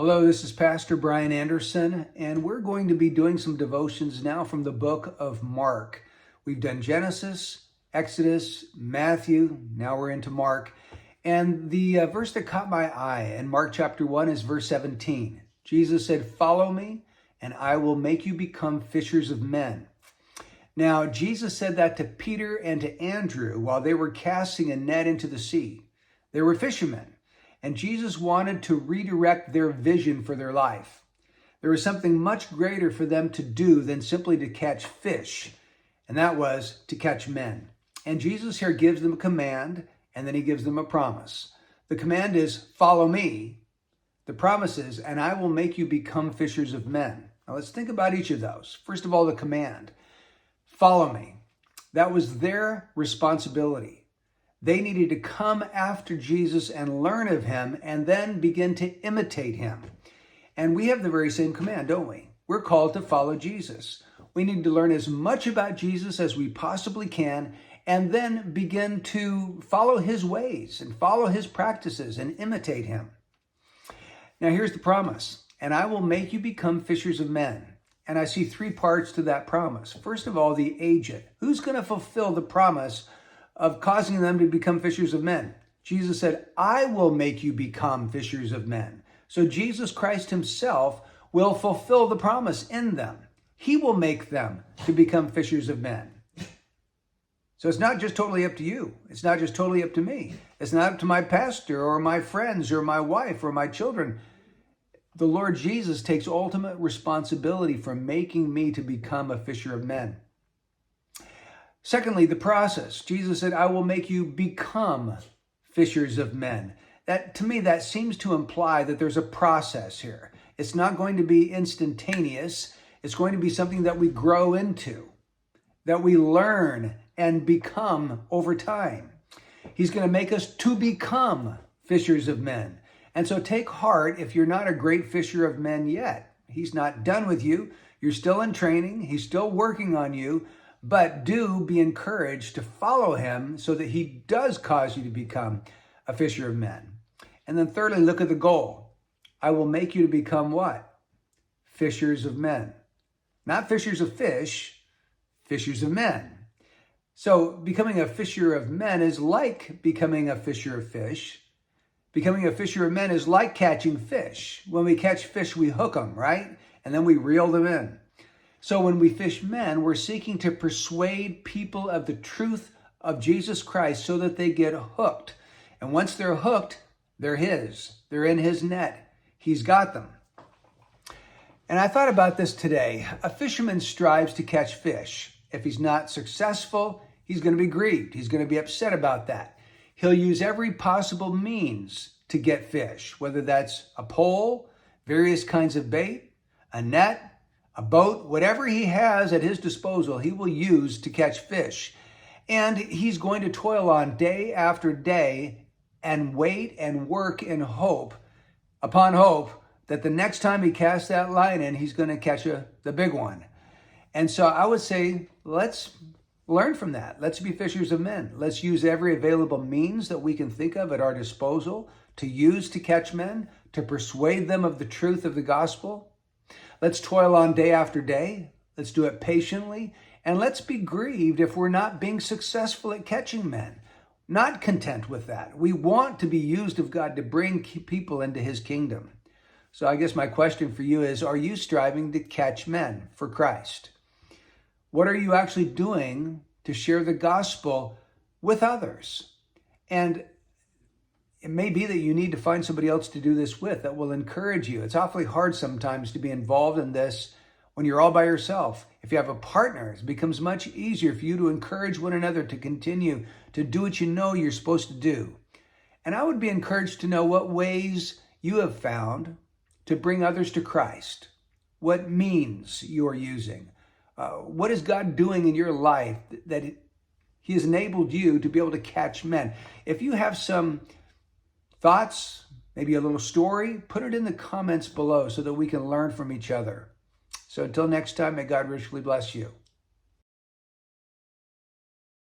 Hello, this is Pastor Brian Anderson, and we're going to be doing some devotions now from the book of Mark. We've done Genesis, Exodus, Matthew, now we're into Mark. And the verse that caught my eye in Mark chapter 1 is verse 17. Jesus said, "Follow me, and I will make you become fishers of men." Now, Jesus said that to Peter and to Andrew while they were casting a net into the sea. They were fishermen. And Jesus wanted to redirect their vision for their life. There was something much greater for them to do than simply to catch fish, and that was to catch men. And Jesus here gives them a command, and then he gives them a promise. The command is, "Follow me." The promise is, "And I will make you become fishers of men." Now let's think about each of those. First of all, the command, "Follow me." That was their responsibility. They needed to come after Jesus and learn of him and then begin to imitate him. And we have the very same command, don't we? We're called to follow Jesus. We need to learn as much about Jesus as we possibly can and then begin to follow his ways and follow his practices and imitate him. Now here's the promise, "And I will make you become fishers of men." And I see three parts to that promise. First of all, the agent. Who's going to fulfill the promise of causing them to become fishers of men? Jesus said, "I will make you become fishers of men." So Jesus Christ himself will fulfill the promise in them. He will make them to become fishers of men. So it's not just totally up to you. It's not just totally up to me. It's not up to my pastor or my friends or my wife or my children. The Lord Jesus takes ultimate responsibility for making me to become a fisher of men. Secondly, the process. Jesus said, "I will make you become fishers of men." That, to me, that seems to imply that there's a process here. It's not going to be instantaneous. It's going to be something that we grow into, that we learn and become over time. He's going to make us to become fishers of men. And so take heart if you're not a great fisher of men yet. He's not done with you. You're still in training. He's still working on you. But do be encouraged to follow him so that he does cause you to become a fisher of men. And then thirdly, look at the goal. I will make you to become what? Fishers of men. Not fishers of fish, fishers of men. So becoming a fisher of men is like becoming a fisher of fish. Becoming a fisher of men is like catching fish. When we catch fish, we hook them, right? And then we reel them in. So when we fish men, we're seeking to persuade people of the truth of Jesus Christ so that they get hooked. And once they're hooked, they're his. They're in his net. He's got them. And I thought about this today. A fisherman strives to catch fish. If he's not successful, he's going to be grieved. He's going to be upset about that. He'll use every possible means to get fish, whether that's a pole, various kinds of bait, a net, a boat, whatever he has at his disposal, he will use to catch fish. And he's going to toil on day after day and wait and work in hope, upon hope, that the next time he casts that line in, he's going to catch the big one. And so I would say, let's learn from that. Let's be fishers of men. Let's use every available means that we can think of at our disposal to use to catch men, to persuade them of the truth of the gospel. Let's toil on day after day. Let's do it patiently. And let's be grieved if we're not being successful at catching men. Not content with that. We want to be used of God to bring people into his kingdom. So I guess my question for you is, are you striving to catch men for Christ? What are you actually doing to share the gospel with others? And it may be that you need to find somebody else to do this with that will encourage you. It's awfully hard sometimes to be involved in this when you're all by yourself. If you have a partner, it becomes much easier for you to encourage one another to continue to do what you know you're supposed to do. And I would be encouraged to know what ways you have found to bring others to Christ, what means you are using. What is God doing in your life that he has enabled you to be able to catch men? If you have some thoughts, maybe a little story, put it in the comments below so that we can learn from each other. So until next time, may God richly bless you.